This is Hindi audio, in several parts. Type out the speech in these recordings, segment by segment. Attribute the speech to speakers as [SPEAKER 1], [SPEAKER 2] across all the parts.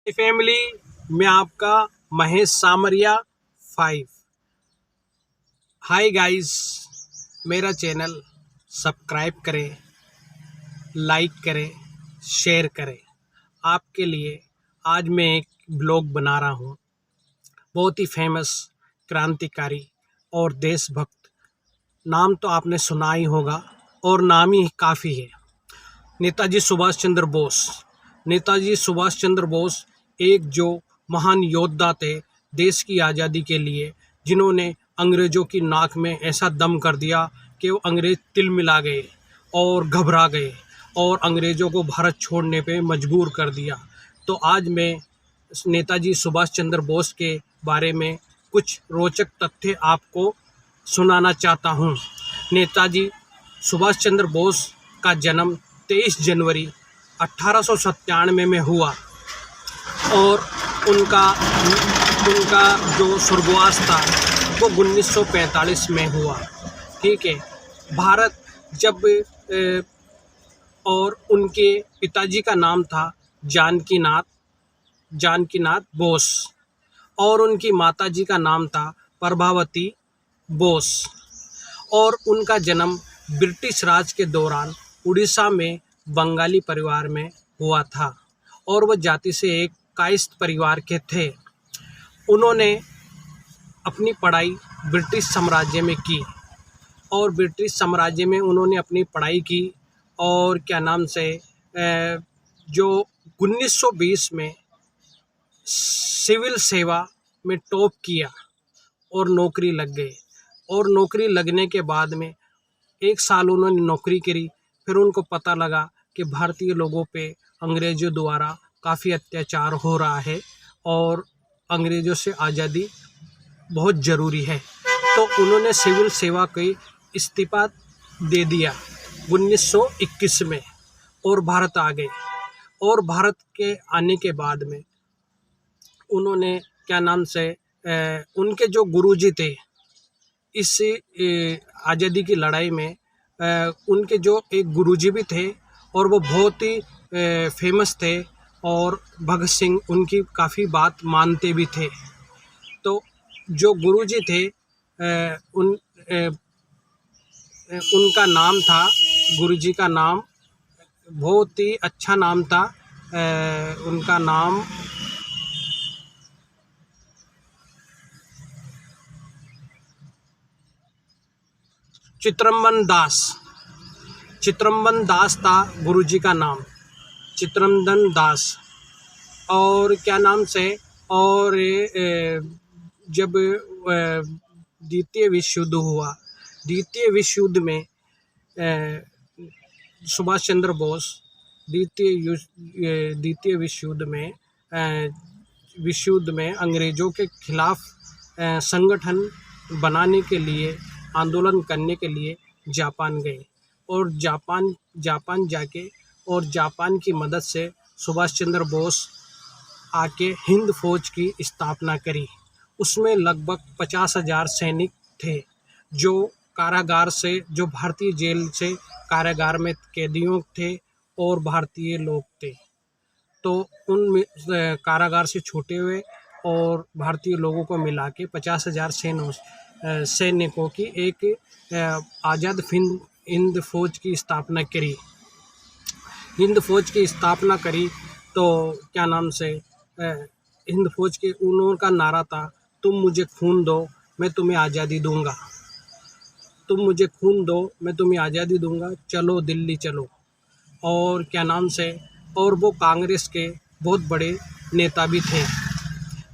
[SPEAKER 1] फैमिली में आपका महेश सामरिया 5। हाय गाइस, मेरा चैनल सब्सक्राइब करें, लाइक करें, शेयर करें। आपके लिए आज मैं एक ब्लॉग बना रहा हूँ। बहुत ही फेमस क्रांतिकारी और देशभक्त, नाम तो आपने सुना ही होगा और नाम ही काफ़ी है, नेताजी सुभाष चंद्र बोस। नेताजी सुभाष चंद्र बोस एक जो महान योद्धा थे देश की आज़ादी के लिए, जिन्होंने अंग्रेज़ों की नाक में ऐसा दम कर दिया कि वो अंग्रेज़ तिलमिला गए और घबरा गए और अंग्रेज़ों को भारत छोड़ने पे मजबूर कर दिया। तो आज मैं नेताजी सुभाष चंद्र बोस के बारे में कुछ रोचक तथ्य आपको सुनाना चाहता हूँ। नेताजी सुभाष चंद्र बोस का जन्म 23 जनवरी 1897 में हुआ और उनका उनका जो स्वर्गवास था वो 1945 में हुआ। ठीक है। भारत जब और उनके पिताजी का नाम था जानकीनाथ बोस और उनकी माताजी का नाम था प्रभावती बोस। और उनका जन्म ब्रिटिश राज के दौरान उड़ीसा में बंगाली परिवार में हुआ था और वह जाति से एक कायस्थ परिवार के थे। उन्होंने अपनी पढ़ाई ब्रिटिश साम्राज्य में की और ब्रिटिश साम्राज्य में उन्होंने अपनी पढ़ाई की और जो 1920 में सिविल सेवा में टॉप किया और नौकरी लग गए। और नौकरी लगने के बाद में 1 साल उन्होंने नौकरी करी। फिर उनको पता लगा कि भारतीय लोगों पे अंग्रेज़ों द्वारा काफ़ी अत्याचार हो रहा है और अंग्रेज़ों से आज़ादी बहुत ज़रूरी है। तो उन्होंने सिविल सेवा का इस्तीफ़ा दे दिया 1921 में और भारत आ गए। और भारत के आने के बाद में उन्होंने उनके जो गुरुजी थे इस आज़ादी की लड़ाई में, उनके जो एक गुरुजी भी थे और वो बहुत ही फेमस थे और भगत सिंह उनकी काफ़ी बात मानते भी थे। तो जो गुरुजी थे उनका नाम था, गुरुजी का नाम बहुत ही अच्छा नाम था। उनका नाम चित्रम्बन दास था। गुरुजी का नाम चित्रम्बन दास। और और जब द्वितीय विश्व युद्ध हुआ, द्वितीय विश्व युद्ध में सुभाष चंद्र बोस द्वितीय विश्व युद्ध में अंग्रेज़ों के खिलाफ संगठन बनाने के लिए, आंदोलन करने के लिए जापान गए और जापान जाके और जापान की मदद से सुभाष चंद्र बोस आके हिंद फौज की स्थापना करी। उसमें लगभग 50,000 सैनिक थे जो कारागार से, जो भारतीय जेल से कारागार में कैदियों थे और भारतीय लोग थे। तो उन कारागार से छूटे हुए और भारतीय लोगों को मिला के 50,000 सैनिकों की एक आज़ाद हिंद फौज की स्थापना करी। हिंद फौज की स्थापना करी तो हिंद फौज के उनका नारा था, तुम मुझे खून दो मैं तुम्हें आज़ादी दूंगा, तुम मुझे खून दो मैं तुम्हें आज़ादी दूंगा, चलो दिल्ली चलो। और और वो कांग्रेस के बहुत बड़े नेता भी थे।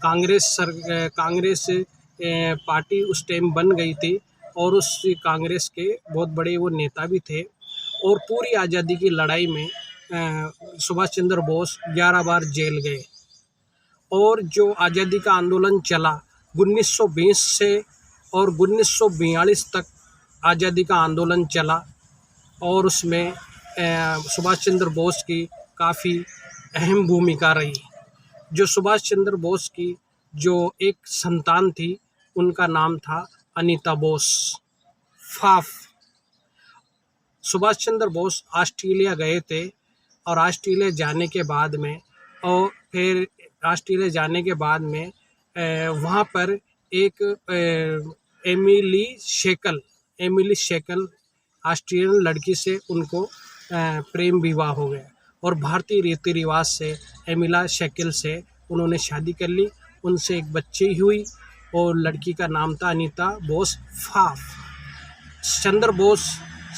[SPEAKER 1] कांग्रेस पार्टी उस टाइम बन गई थी और उस कांग्रेस के बहुत बड़े वो नेता भी थे। और पूरी आज़ादी की लड़ाई में सुभाष चंद्र बोस 11 बार जेल गए। और जो आज़ादी का आंदोलन चला 1920 से और 1942 तक आज़ादी का आंदोलन चला और उसमें सुभाष चंद्र बोस की काफ़ी अहम भूमिका रही। जो सुभाष चंद्र बोस की जो एक संतान थी उनका नाम था अनीता बोस। सुभाष चंद्र बोस ऑस्ट्रेलिया गए थे और ऑस्ट्रेलिया जाने के बाद में और फिर ऑस्ट्रेलिया जाने के बाद में वहाँ पर एक एमिली शेकल ऑस्ट्रेलियन लड़की से उनको प्रेम विवाह हो गया और भारतीय रीति रिवाज से एमिला शेकल से उन्होंने शादी कर ली। उनसे एक बच्ची हुई और लड़की का नाम था अनीता बोस फाफ। चंद्र बोस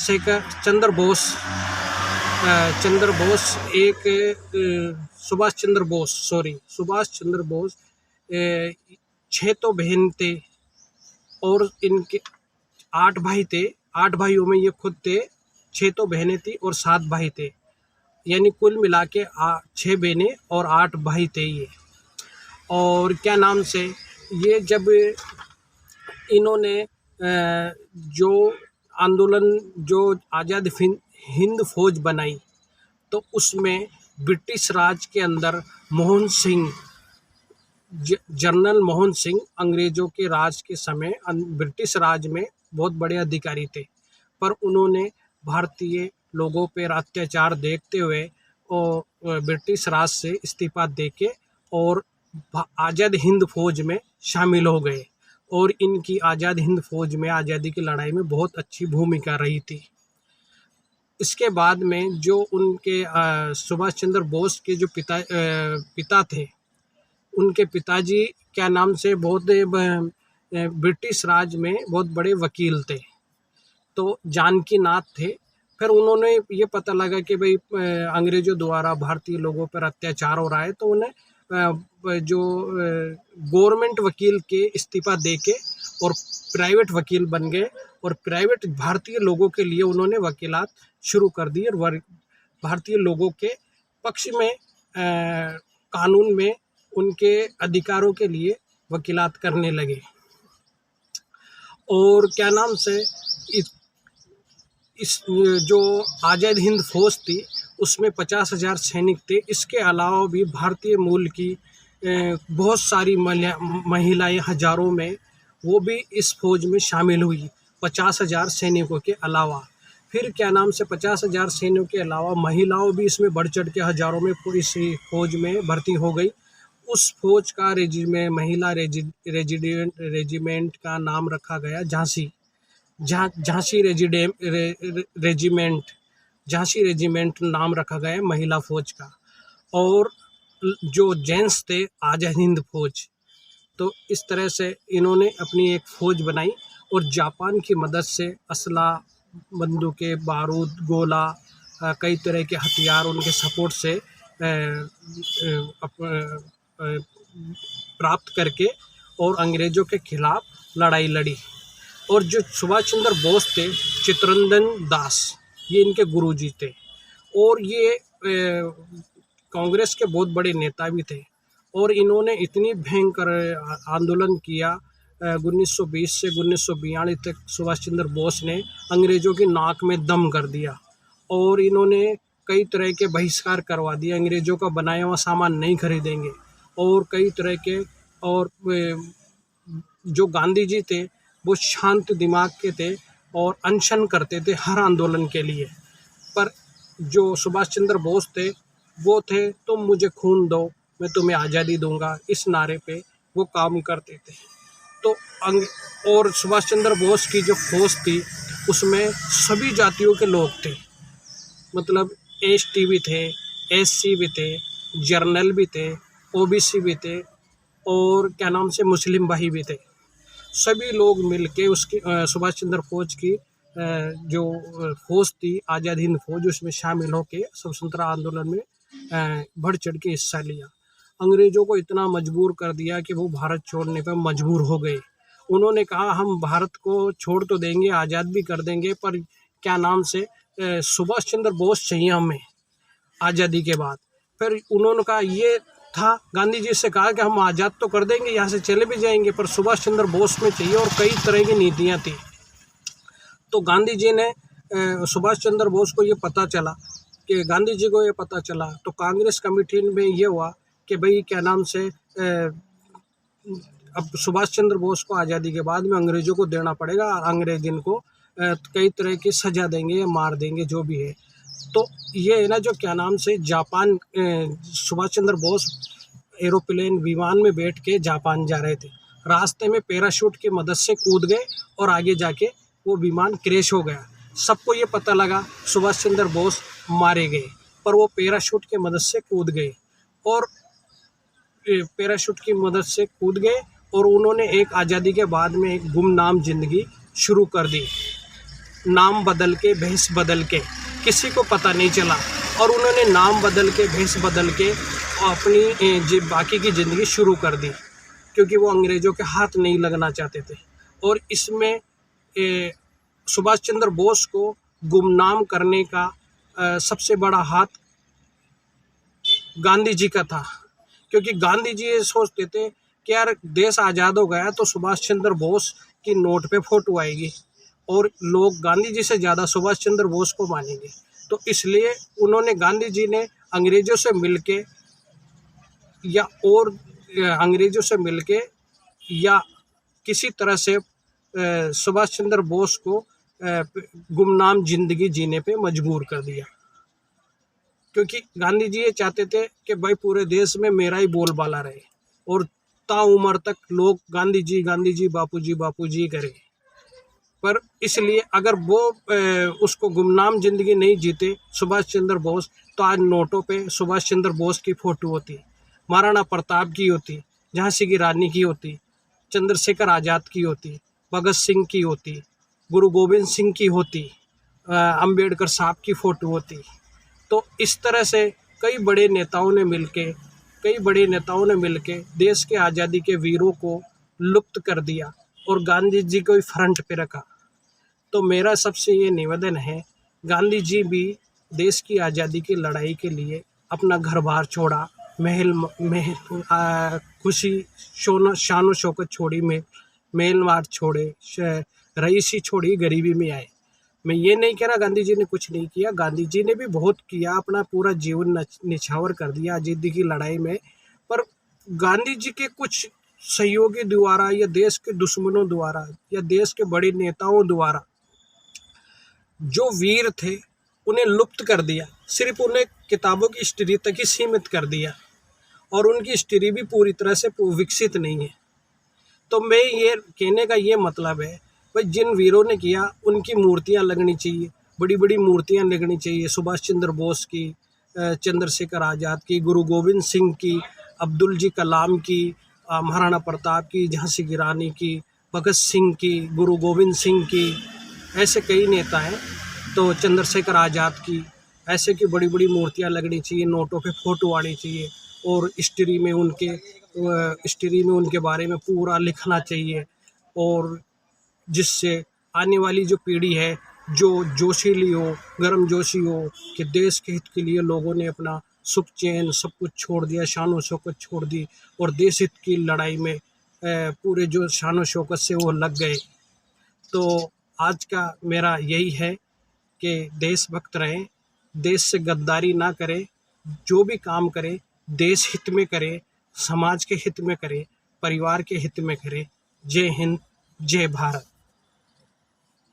[SPEAKER 1] एक सुभाष चंद्र बोस 6 तो बहन थे और इनके 8 भाई थे। 8 भाइयों में ये खुद थे, 6 तो बहनें थी और 7 भाई थे, यानी कुल मिला के 6 बहनें और 8 भाई थे ये। और क्या नाम से ये जब इन्होंने जो आंदोलन जो आज़ाद हिंद फौज बनाई तो उसमें ब्रिटिश राज के अंदर जनरल मोहन सिंह अंग्रेज़ों के राज के समय ब्रिटिश राज में बहुत बड़े अधिकारी थे, पर उन्होंने भारतीय लोगों पर अत्याचार देखते हुए और ब्रिटिश राज से इस्तीफा देके और आज़ाद हिंद फौज में शामिल हो गए और इनकी आज़ाद हिंद फौज में आज़ादी की लड़ाई में बहुत अच्छी भूमिका रही थी। इसके बाद में जो उनके सुभाष चंद्र बोस के जो पिता थे, उनके पिताजी क्या नाम से बहुत ब्रिटिश राज में बहुत बड़े वकील थे, तो जानकी नाथ थे। फिर उन्होंने ये पता लगा कि भाई अंग्रेज़ों द्वारा भारतीय लोगों पर अत्याचार हो रहा है, तो उन्हें जो गवर्नमेंट वकील के इस्तीफा देके और प्राइवेट वकील बन गए और प्राइवेट भारतीय लोगों के लिए उन्होंने वकीलात शुरू कर दी और भारतीय लोगों के पक्ष में कानून में उनके अधिकारों के लिए वकीलात करने लगे। और क्या नाम से इस जो आज़ाद हिंद फौज थी उसमें 50,000 सैनिक थे। इसके अलावा भी भारतीय मूल की बहुत सारी महिलाएं हज़ारों में वो भी इस फौज में शामिल हुई 50,000 सैनिकों के अलावा। फिर क्या नाम से 50,000 सैनिकों के अलावा महिलाओं भी इसमें बढ़ चढ़ के हज़ारों में इस फौज में भर्ती हो गई। उस फौज का महिला रेजिमेंट का नाम रखा गया झांसी रेजिमेंट नाम रखा गया महिला फौज का। और जो जेंट्स थे आज़ाद हिंद फौज। तो इस तरह से इन्होंने अपनी एक फ़ौज बनाई और जापान की मदद से असला, बंदूकें, बारूद, गोला, कई तरह के हथियार उनके सपोर्ट से प्राप्त करके और अंग्रेज़ों के खिलाफ लड़ाई लड़ी। और जो सुभाष चंद्र बोस थे, चित्तरंजन दास, ये इनके गुरुजी थे और ये कांग्रेस के बहुत बड़े नेता भी थे। और इन्होंने इतनी भयंकर आंदोलन किया 1920 से 1942 तक सुभाष चंद्र बोस ने अंग्रेज़ों की नाक में दम कर दिया और इन्होंने कई तरह के बहिष्कार करवा दिए। अंग्रेज़ों का बनाया हुआ सामान नहीं खरीदेंगे और कई तरह के। और जो गांधी जी थे वो शांत दिमाग के थे और अनशन करते थे हर आंदोलन के लिए। पर जो सुभाष चंद्र बोस थे वो थे तुम मुझे खून दो मैं तुम्हें आज़ादी दूंगा, इस नारे पे वो काम करते थे। तो और सुभाष चंद्र बोस की जो फौज थी उसमें सभी जातियों के लोग थे, मतलब एसटी भी थे, एससी भी थे, जर्नल भी थे, ओबीसी भी थे और क्या नाम से मुस्लिम भाई भी थे। सभी लोग मिलके उसकी सुभाष चंद्र फौज की जो फौज थी आज़ाद हिंद फौज, उसमें शामिल होकर स्वतंत्रता आंदोलन में बढ़ चढ़ के हिस्सा लिया। अंग्रेज़ों को इतना मजबूर कर दिया कि वो भारत छोड़ने पर मजबूर हो गए। उन्होंने कहा हम भारत को छोड़ तो देंगे, आज़ाद भी कर देंगे, पर क्या नाम से सुभाष चंद्र बोस चाहिए हमें आज़ादी के बाद। फिर उन्होंने कहा ये था, गांधी जी से कहा कि हम आज़ाद तो कर देंगे, यहाँ से चले भी जाएंगे, पर सुभाष चंद्र बोस में चाहिए और कई तरह की नीतियाँ थी। तो गांधी जी ने सुभाष चंद्र बोस को ये पता चला कि गांधी जी को ये पता चला तो कांग्रेस कमेटी में ये हुआ कि भाई क्या नाम से अब सुभाष चंद्र बोस को आज़ादी के बाद में अंग्रेज़ों को देना पड़ेगा, अंग्रेज इनको कई तरह की सज़ा देंगे, मार देंगे, जो भी है। तो ये है ना जो क्या नाम से जापान सुभाष चंद्र बोस एरोप्लेन विमान में बैठ के जापान जा रहे थे। रास्ते में पैराशूट की मदद से कूद गए और आगे जाके वो विमान क्रैश हो गया। सबको ये पता लगा सुभाष चंद्र बोस मारे गए, पर वो पैराशूट की मदद से कूद गए और उन्होंने एक आज़ादी के बाद में एक गुमनाम ज़िंदगी शुरू कर दी। नाम बदल के, भेष बदल के, किसी को पता नहीं चला और उन्होंने नाम बदल के, भेष बदल के अपनी बाकी की ज़िंदगी शुरू कर दी, क्योंकि वो अंग्रेज़ों के हाथ नहीं लगना चाहते थे। और इसमें सुभाष चंद्र बोस को गुमनाम करने का सबसे बड़ा हाथ गांधी जी का था, क्योंकि गांधी जी ये सोचते थे कि यार देश आज़ाद हो गया तो सुभाष चंद्र बोस की नोट पे फोटो आएगी और लोग गांधी जी से ज़्यादा सुभाष चंद्र बोस को मानेंगे। तो इसलिए उन्होंने, गांधी जी ने अंग्रेज़ों से मिलके या किसी तरह से सुभाष चंद्र बोस को गुमनाम ज़िंदगी जीने पे मजबूर कर दिया, क्योंकि गांधी जी ये चाहते थे कि भाई पूरे देश में मेरा ही बोलबाला रहे और ताउम्र तक लोग गांधी जी बापू जी करें। पर इसलिए अगर वो उसको गुमनाम ज़िंदगी नहीं जीते सुभाष चंद्र बोस, तो आज नोटों पे सुभाष चंद्र बोस की फ़ोटो होती, महाराणा प्रताप की होती, झांसी की रानी की होती, चंद्रशेखर आज़ाद की होती, भगत सिंह की होती, गुरु गोविंद सिंह की होती, अंबेडकर साहब की फ़ोटो होती। तो इस तरह से कई बड़े नेताओं ने मिलके देश के आज़ादी के वीरों को लुप्त कर दिया और गांधी जी को ही फ्रंट पे रखा। तो मेरा सबसे ये निवेदन है, गांधी जी भी देश की आज़ादी की लड़ाई के लिए अपना घर बार छोड़ा, खुशी शानो शौकत छोड़ी, महल मार छोड़े, रईसी छोड़ी, गरीबी में आए। मैं ये नहीं कह रहा गांधी जी ने कुछ नहीं किया, गांधी जी ने भी बहुत किया, अपना पूरा जीवन निछावर कर दिया आज़ादी की लड़ाई में। पर गांधी जी के कुछ सहयोगी द्वारा या देश के दुश्मनों द्वारा या देश के बड़े नेताओं द्वारा जो वीर थे उन्हें लुप्त कर दिया, सिर्फ उन्हें किताबों की हिस्ट्री तक ही सीमित कर दिया और उनकी हिस्ट्री भी पूरी तरह से विकसित नहीं है। तो मैं ये कहने का ये मतलब है, भाई जिन वीरों ने किया उनकी मूर्तियां लगनी चाहिए, बड़ी बड़ी मूर्तियां लगनी चाहिए, सुभाष चंद्र बोस की, चंद्रशेखर आज़ाद की, गुरु गोविंद सिंह की, अब्दुल जी कलाम की, महाराणा प्रताप की, झांसी की रानी की, भगत सिंह की, गुरु गोविंद सिंह की, ऐसे कई नेता हैं। तो चंद्रशेखर आज़ाद की, ऐसे की बड़ी बड़ी मूर्तियां लगनी चाहिए, नोटों पे फ़ोटो आनी चाहिए और हिस्ट्री में उनके बारे में पूरा लिखना चाहिए, और जिससे आने वाली जो पीढ़ी है जो जोशीली हो, गर्मजोशी हो कि देश के हित के लिए लोगों ने अपना सुख चैन सब कुछ छोड़ दिया, शानो शौकत छोड़ दी और देश हित की लड़ाई में पूरे जो शानो शौकत से वो लग गए। तो आज का मेरा यही है कि देशभक्त रहें, देश से गद्दारी ना करें, जो भी काम करें देश हित में करें, समाज के हित में करें, परिवार के हित में करें। जय हिंद, जय भारत।